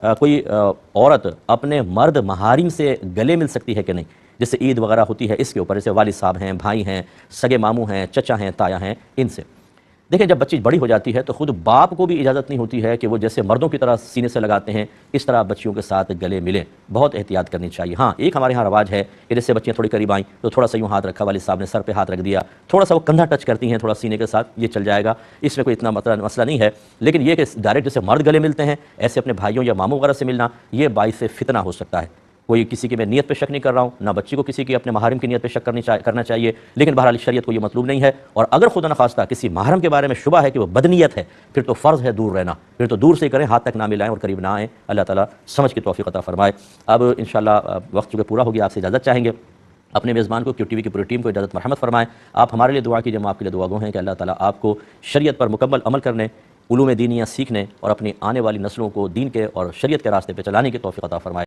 کوئی عورت اپنے مرد محارم سے گلے مل سکتی ہے کہ نہیں؟ جیسے عید وغیرہ ہوتی ہے اس کے اوپر، جیسے والد صاحب ہیں، بھائی ہیں، سگے ماموں ہیں، چچا ہیں، تایا ہیں، ان سے دیکھیں جب بچی بڑی ہو جاتی ہے تو خود باپ کو بھی اجازت نہیں ہوتی ہے کہ وہ جیسے مردوں کی طرح سینے سے لگاتے ہیں اس طرح بچیوں کے ساتھ گلے ملیں، بہت احتیاط کرنی چاہیے۔ ہاں ایک ہمارے ہاں رواج ہے کہ جیسے بچیاں تھوڑی قریب آئیں تو تھوڑا سا یوں ہاتھ رکھا، والد صاحب نے سر پہ ہاتھ رکھ دیا، تھوڑا سا وہ کندھا ٹچ کرتی ہیں تھوڑا سینے کے ساتھ، یہ چل جائے گا، اس میں کوئی اتنا مسئلہ نہیں ہے۔ لیکن یہ کہ ڈائریکٹ جیسے مرد گلے ملتے ہیں ایسے اپنے بھائیوں یا ماموں وغیرہ سے ملنا، یہ باعث فتنہ ہو سکتا ہے۔ کوئی کسی کی میں نیت پہ شک نہیں کر رہا ہوں، نہ بچی کو کسی کی اپنے محارم کی نیت پہ شک کرنا چاہیے، لیکن بہرحال شریعت کو یہ مطلوب نہیں ہے۔ اور اگر خدا نخواستہ کسی محرم کے بارے میں شبہ ہے کہ وہ بدنیت ہے، پھر تو فرض ہے دور رہنا، پھر تو دور سے ہی کریں، ہاتھ تک نہ ملائیں اور قریب نہ آئیں۔ اللہ تعالیٰ سمجھ کی توفیق عطا فرمائے۔ اب انشاءاللہ وقت چونکہ پورا ہو گیا، آپ سے اجازت چاہیں گے، اپنے میزبان کو، QTV کی پوری ٹیم کو اجازت مرحمت فرمائیں۔ آپ ہمارے لیے دعا کیجئے، ہم آپ کے لیے دعا گو ہیں کہ اللہ تعالیٰ آپ کو شریعت پر مکمل عمل کرنے، علوم دینیہ سیکھنے اور اپنی آنے والی نسلوں کو دین کے اور شریعت کے راستے پہ چلانے کی توفیق عطا فرمائے۔